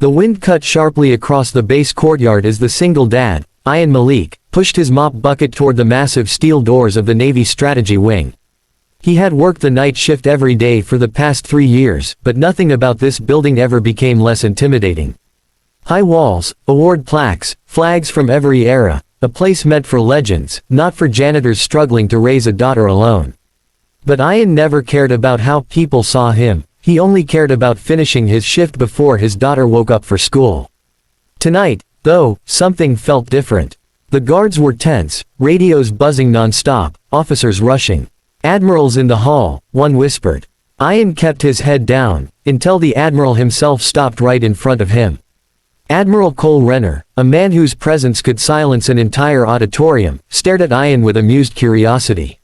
The wind cut sharply across the base courtyard as the single dad, Ian Malik, pushed his mop bucket toward the massive steel doors of the Navy strategy wing. He had worked the night shift every day for the past 3 years, but nothing about this building ever became less intimidating. High walls, award plaques, flags from every era, a place meant for legends, not for janitors struggling to raise a daughter alone. But Ian never cared about how people saw him, he only cared about finishing his shift before his daughter woke up for school. Tonight, though, something felt different. The guards were tense, radios buzzing non-stop, officers rushing. "Admiral's in the hall," one whispered. Ian kept his head down, until the Admiral himself stopped right in front of him. Admiral Cole Renner, a man whose presence could silence an entire auditorium, stared at Ian with amused curiosity.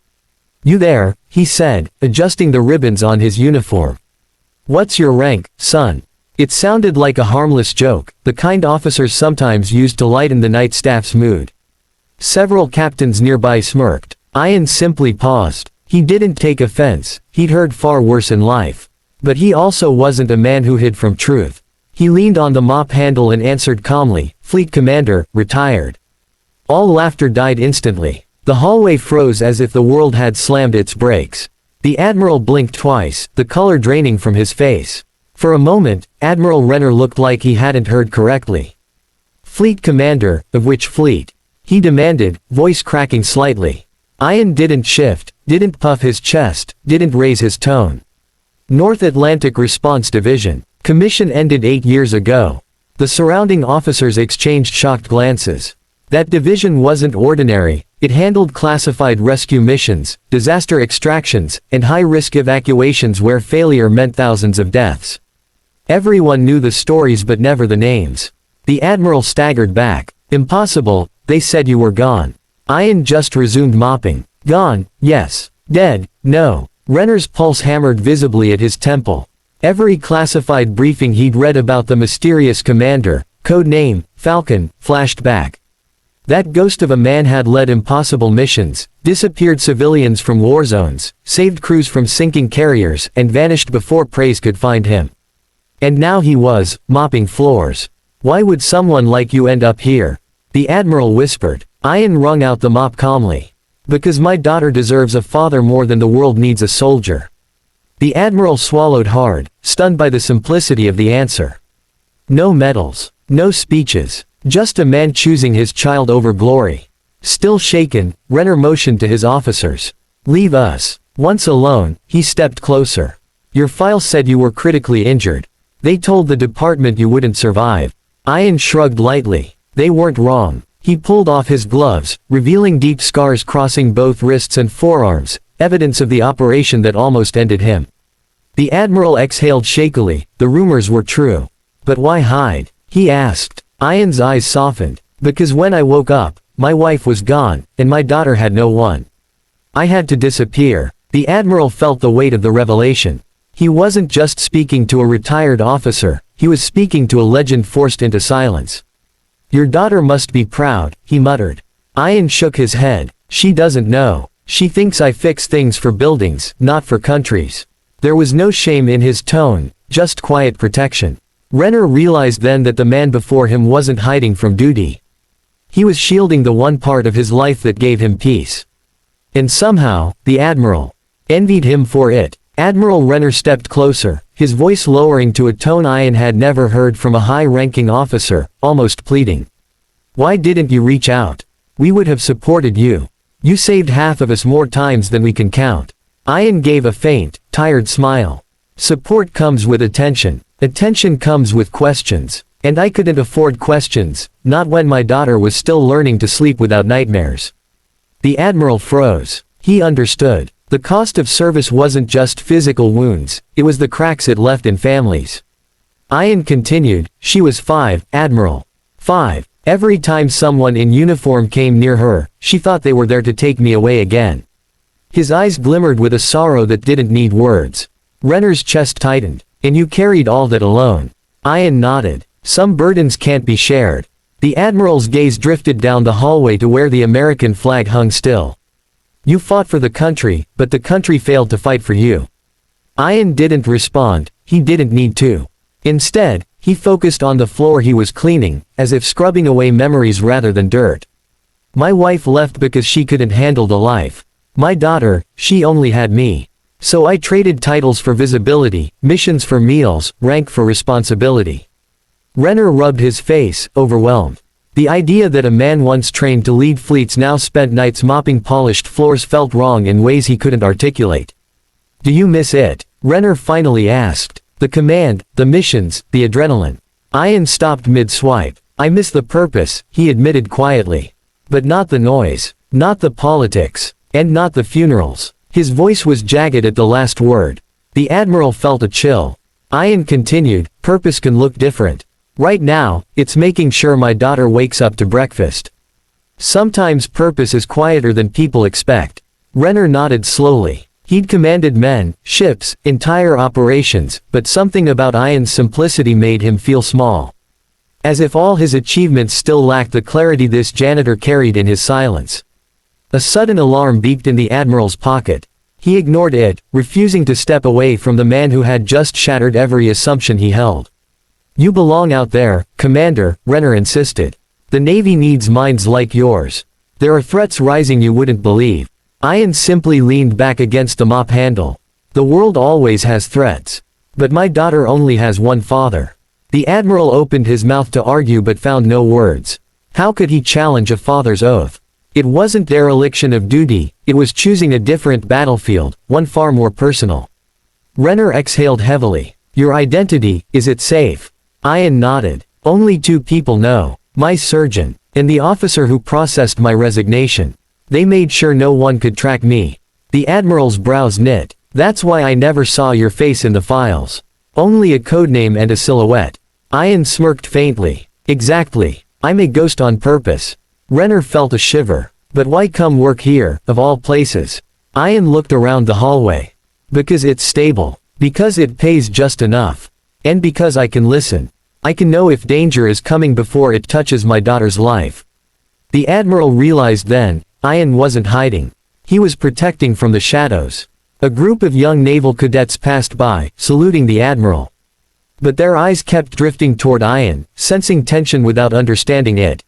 "You there," he said, adjusting the ribbons on his uniform. "What's your rank, son?" It sounded like a harmless joke, the kind officers sometimes used to lighten the night staff's mood. Several captains nearby smirked. Ian simply paused. He didn't take offense, he'd heard far worse in life. But he also wasn't a man who hid from truth. He leaned on the mop handle and answered calmly, "Fleet Commander, retired." All laughter died instantly. The hallway froze as if the world had slammed its brakes. The Admiral blinked twice, the color draining from his face. For a moment, Admiral Renner looked like he hadn't heard correctly. "Fleet Commander, of which fleet?" he demanded, voice cracking slightly. Ian didn't shift, didn't puff his chest, didn't raise his tone. "North Atlantic Response Division. Commission ended 8 years ago." The surrounding officers exchanged shocked glances. That division wasn't ordinary, it handled classified rescue missions, disaster extractions, and high-risk evacuations where failure meant thousands of deaths. Everyone knew the stories but never the names. The Admiral staggered back. "Impossible, they said you were gone." Ian just resumed mopping. "Gone, yes. Dead, no." Renner's pulse hammered visibly at his temple. Every classified briefing he'd read about the mysterious commander, code name, Falcon, flashed back. That ghost of a man had led impossible missions, disappeared civilians from war zones, saved crews from sinking carriers, and vanished before praise could find him. And now he was, mopping floors. "Why would someone like you end up here?" the Admiral whispered. Ian wrung out the mop calmly. "Because my daughter deserves a father more than the world needs a soldier." The Admiral swallowed hard, stunned by the simplicity of the answer. No medals, no speeches, just a man choosing his child over glory. Still shaken, Renner motioned to his officers. "Leave us." Once alone, he stepped closer. "Your file said you were critically injured. They told the department you wouldn't survive." Ian shrugged lightly. They weren't wrong. He pulled off his gloves, revealing deep scars crossing both wrists and forearms, evidence of the operation that almost ended him. The Admiral exhaled shakily. The rumors were true. "But why hide?" he asked. Ian's eyes softened. "Because when I woke up, my wife was gone, and my daughter had no one. I had to disappear." The Admiral felt the weight of the revelation. He wasn't just speaking to a retired officer, he was speaking to a legend forced into silence. "Your daughter must be proud," he muttered. Ian shook his head. "She doesn't know. She thinks I fix things for buildings, not for countries." There was no shame in his tone, just quiet protection. Renner realized then that the man before him wasn't hiding from duty. He was shielding the one part of his life that gave him peace. And somehow, the Admiral envied him for it. Admiral Renner stepped closer, his voice lowering to a tone Ian had never heard from a high-ranking officer, almost pleading. "Why didn't you reach out? We would have supported you. You saved half of us more times than we can count." Ian gave a faint, tired smile. "Support comes with attention. Attention comes with questions. And I couldn't afford questions, not when my daughter was still learning to sleep without nightmares." The Admiral froze. He understood. The cost of service wasn't just physical wounds, it was the cracks it left in families. Ian continued, "She was 5, Admiral. 5. Every time someone in uniform came near her, she thought they were there to take me away again." His eyes glimmered with a sorrow that didn't need words. Renner's chest tightened. "And you carried all that alone." Ian nodded. "Some burdens can't be shared." The Admiral's gaze drifted down the hallway to where the American flag hung still. "You fought for the country, but the country failed to fight for you." Ian didn't respond, he didn't need to. Instead, He focused on the floor he was cleaning, as if scrubbing away memories rather than dirt. My wife left because she couldn't handle the life. My daughter, she only had me. So I traded titles for visibility, missions for meals, rank for responsibility. Renner rubbed his face, overwhelmed. The idea that a man once trained to lead fleets now spent nights mopping polished floors felt wrong in ways he couldn't articulate. Do you miss it? Renner finally asked. The command, the missions, the adrenaline. Ian stopped mid-swipe. I miss the purpose, he admitted quietly. But not the noise, not the politics, and not the funerals. His voice was jagged at the last word. The Admiral felt a chill. Ian continued, purpose can look different. Right now, it's making sure my daughter wakes up to breakfast. Sometimes purpose is quieter than people expect. Renner nodded slowly. He'd commanded men, ships, entire operations, but something about Ian's simplicity made him feel small. As if all his achievements still lacked the clarity this janitor carried in his silence. A sudden alarm beeped in the Admiral's pocket. He ignored it, refusing to step away from the man who had just shattered every assumption he held. You belong out there, Commander, Renner insisted. The Navy needs minds like yours. There are threats rising you wouldn't believe. Ian simply leaned back against the mop handle. The world always has threats. But my daughter only has one father. The Admiral opened his mouth to argue but found no words. How could he challenge a father's oath? It wasn't dereliction of duty, it was choosing a different battlefield, one far more personal. Renner exhaled heavily. Your identity, is it safe? Ian nodded. Only 2 people know. My surgeon, and the officer who processed my resignation. They made sure no one could track me. The Admiral's brows knit. That's why I never saw your face in the files. Only a codename and a silhouette. Ian smirked faintly. Exactly. I'm a ghost on purpose. Renner felt a shiver. But why come work here, of all places? Ian looked around the hallway. Because it's stable. Because it pays just enough. And because I can listen. I can know if danger is coming before it touches my daughter's life. The Admiral realized then, Ian wasn't hiding. He was protecting from the shadows. A group of young naval cadets passed by, saluting the Admiral. But their eyes kept drifting toward Ian, sensing tension without understanding it.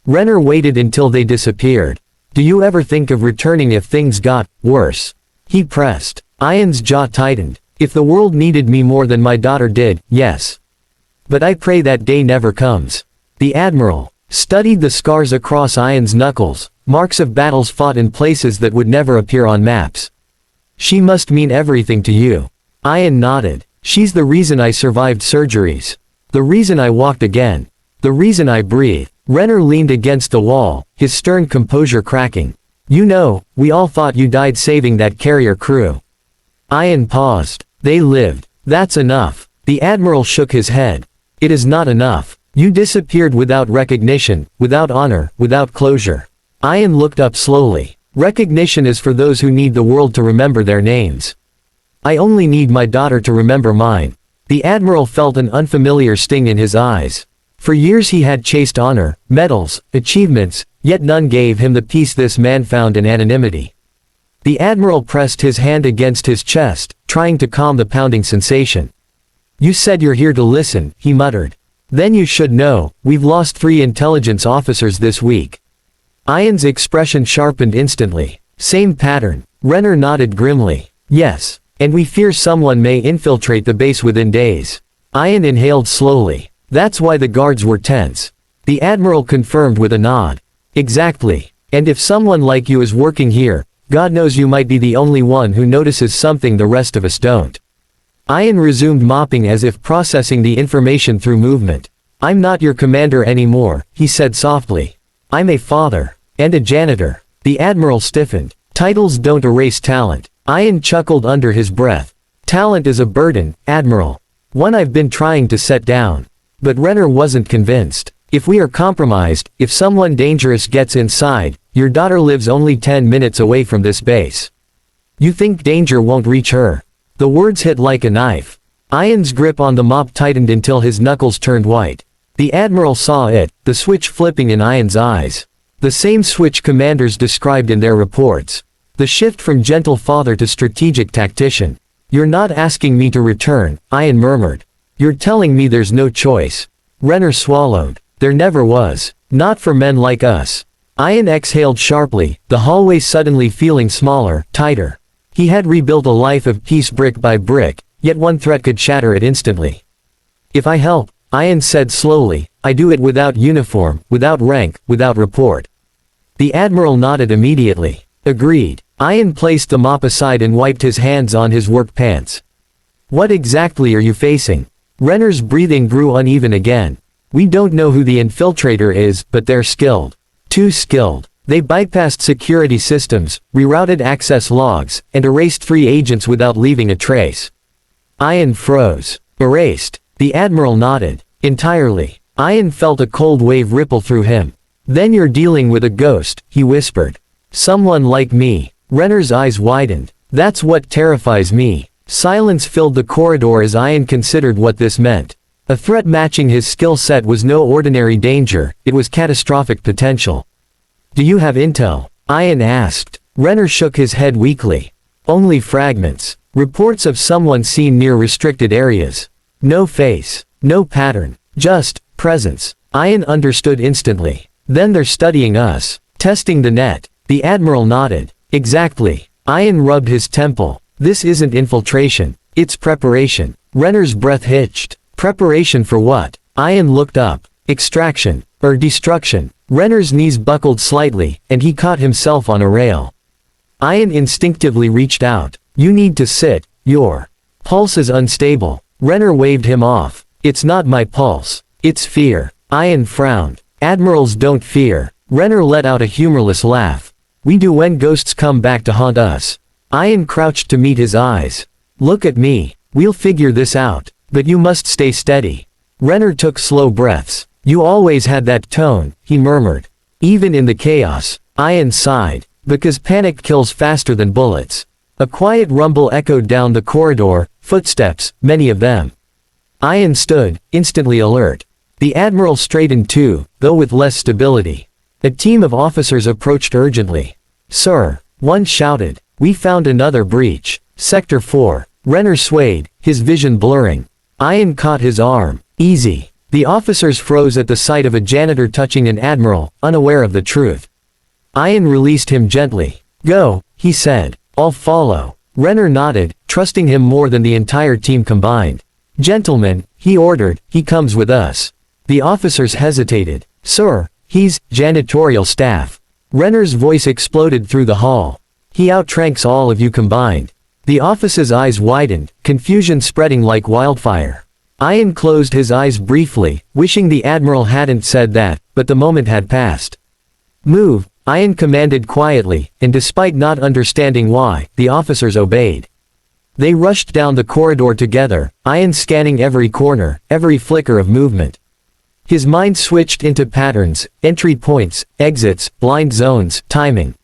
Renner waited until they disappeared. Do you ever think of returning if things got worse? He pressed. Ian's jaw tightened. If the world needed me more than my daughter did, yes. But I pray that day never comes. The Admiral studied the scars across Ian's knuckles, marks of battles fought in places that would never appear on maps. She must mean everything to you. Ian nodded. She's the reason I survived surgeries. The reason I walked again. The reason I breathe. Renner leaned against the wall, his stern composure cracking. You know, we all thought you died saving that carrier crew. Ian paused. They lived. That's enough. The Admiral shook his head. It is not enough. You disappeared without recognition, without honor, without closure. Ian looked up slowly. Recognition is for those who need the world to remember their names. I only need my daughter to remember mine. The Admiral felt an unfamiliar sting in his eyes. For years he had chased honor, medals, achievements, yet none gave him the peace this man found in anonymity. The Admiral pressed his hand against his chest, trying to calm the pounding sensation. You said you're here to listen, he muttered. Then you should know, we've lost 3 intelligence officers this week. Ian's expression sharpened instantly. Same pattern. Renner nodded grimly. Yes. And we fear someone may infiltrate the base within days. Ian inhaled slowly. That's why the guards were tense. The Admiral confirmed with a nod. Exactly. And if someone like you is working here, God knows you might be the only one who notices something the rest of us don't. Ian resumed mopping as if processing the information through movement. I'm not your commander anymore, he said softly. I'm a father. And a janitor. The Admiral stiffened. Titles don't erase talent. Ian chuckled under his breath. Talent is a burden, Admiral. One I've been trying to set down. But Renner wasn't convinced. If we are compromised, if someone dangerous gets inside, your daughter lives only 10 minutes away from this base. You think danger won't reach her? The words hit like a knife. Ian's grip on the mop tightened until his knuckles turned white. The Admiral saw it, the switch flipping in Ian's eyes. The same switch commanders described in their reports. The shift from gentle father to strategic tactician. You're not asking me to return, Ian murmured. You're telling me there's no choice. Renner swallowed. There never was. Not for men like us. Ian exhaled sharply, the hallway suddenly feeling smaller, tighter. He had rebuilt a life of peace brick by brick, yet one threat could shatter it instantly. If I help, Ian said slowly, I do it without uniform, without rank, without report. The Admiral nodded immediately. Agreed. Ian placed the mop aside and wiped his hands on his work pants. What exactly are you facing? Renner's breathing grew uneven again. We don't know who the infiltrator is, but they're skilled. Too skilled. They bypassed security systems, rerouted access logs, and erased 3 agents without leaving a trace. Ian froze. Erased. The Admiral nodded. Entirely. Ian felt a cold wave ripple through him. Then you're dealing with a ghost, he whispered. Someone like me. Renner's eyes widened. That's what terrifies me. Silence filled the corridor as Ian considered what this meant. A threat matching his skill set was no ordinary danger, it was catastrophic potential. Do you have intel? Ian asked. Renner shook his head weakly. Only fragments. Reports of someone seen near restricted areas. No face. No pattern. Just presence. Ian understood instantly. Then they're studying us. Testing the net. The Admiral nodded. Exactly. Ian rubbed his temple. This isn't infiltration. It's preparation. Renner's breath hitched. Preparation for what? Ian looked up. Extraction. Or destruction. Renner's knees buckled slightly, and he caught himself on a rail. Ian instinctively reached out. You need to sit. Your pulse is unstable. Renner waved him off. It's not my pulse. It's fear. Ian frowned. Admirals don't fear. Renner let out a humorless laugh. We do when ghosts come back to haunt us. Ian crouched to meet his eyes. Look at me. We'll figure this out. But you must stay steady. Renner took slow breaths. You always had that tone, he murmured. Even in the chaos. Ian sighed. Because panic kills faster than bullets. A quiet rumble echoed down the corridor, footsteps, many of them. Ian stood, instantly alert. The Admiral straightened too, though with less stability. A team of officers approached urgently. Sir, one shouted. We found another breach. Sector 4. Renner swayed, his vision blurring. Ian caught his arm. Easy. The officers froze at the sight of a janitor touching an Admiral, unaware of the truth. Ian released him gently. Go, he said. I'll follow. Renner nodded, trusting him more than the entire team combined. Gentlemen, he ordered, he comes with us. The officers hesitated. Sir, he's janitorial staff. Renner's voice exploded through the hall. He outranks all of you combined. The officer's eyes widened, confusion spreading like wildfire. Ian closed his eyes briefly, wishing the Admiral hadn't said that, but the moment had passed. Move, Ian commanded quietly, and despite not understanding why, the officers obeyed. They rushed down the corridor together, Ian scanning every corner, every flicker of movement. His mind switched into patterns, entry points, exits, blind zones, timing.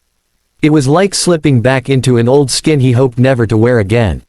It was like slipping back into an old skin he hoped never to wear again.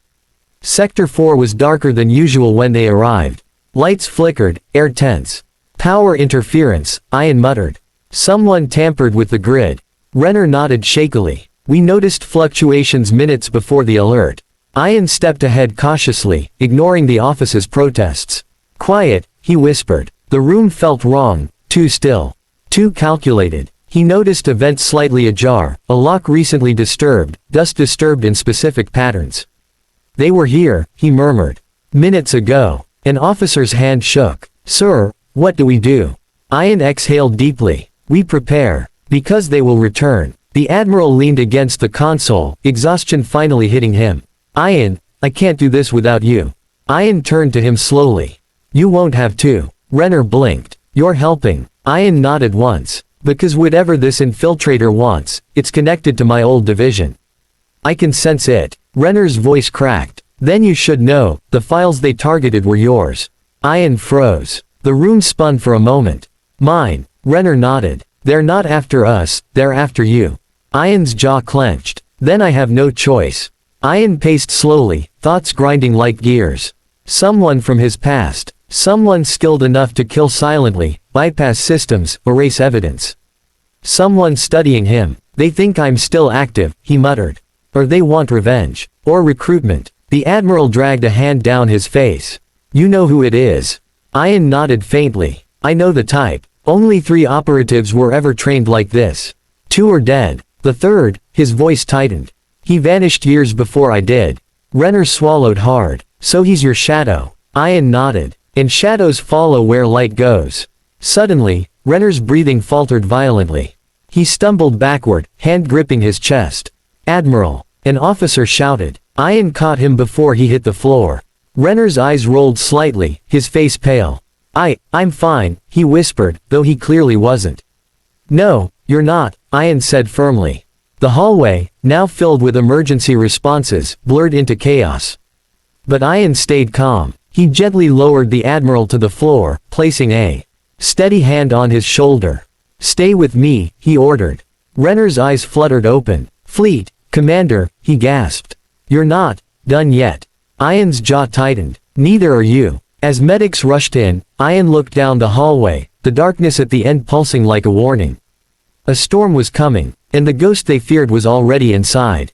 Sector 4 was darker than usual when they arrived. Lights flickered, air tense. Power interference, Ian muttered. Someone tampered with the grid. Renner nodded shakily. We noticed fluctuations minutes before the alert. Ian stepped ahead cautiously, ignoring the officer's protests. Quiet, he whispered. The room felt wrong, too still. Too calculated. He noticed a vent slightly ajar, a lock recently disturbed, dust disturbed in specific patterns. They were here, he murmured. Minutes ago. An officer's hand shook. Sir, what do we do? Ian exhaled deeply. We prepare. Because they will return. The Admiral leaned against the console, exhaustion finally hitting him. Ian, I can't do this without you. Ian turned to him slowly. You won't have to. Renner blinked. You're helping. Ian nodded once. Because whatever this infiltrator wants, it's connected to my old division. I can sense it. Renner's voice cracked. Then you should know, the files they targeted were yours. Ian froze. The room spun for a moment. Mine. Renner nodded. They're not after us, they're after you. Ian's jaw clenched. Then I have no choice. Ian paced slowly, thoughts grinding like gears. Someone from his past. Someone skilled enough to kill silently, bypass systems, erase evidence. Someone studying him. They think I'm still active, he muttered. Or they want revenge. Or recruitment. The Admiral dragged a hand down his face. You know who it is. Ian nodded faintly. I know the type. Only 3 operatives were ever trained like this. 2 are dead. The third, his voice tightened. He vanished years before I did. Renner swallowed hard. So he's your shadow. Ian nodded. And shadows follow where light goes. Suddenly, Renner's breathing faltered violently. He stumbled backward, hand gripping his chest. Admiral! An officer shouted. Ian caught him before he hit the floor. Renner's eyes rolled slightly, his face pale. I'm fine, he whispered, though he clearly wasn't. No, you're not, Ian said firmly. The hallway, now filled with emergency responses, blurred into chaos. But Ian stayed calm. He gently lowered the Admiral to the floor, placing a steady hand on his shoulder. Stay with me, he ordered. Renner's eyes fluttered open. Fleet, Commander, he gasped. You're not done yet. Ian's jaw tightened. Neither are you. As medics rushed in, Ian looked down the hallway, the darkness at the end pulsing like a warning. A storm was coming, and the ghost they feared was already inside.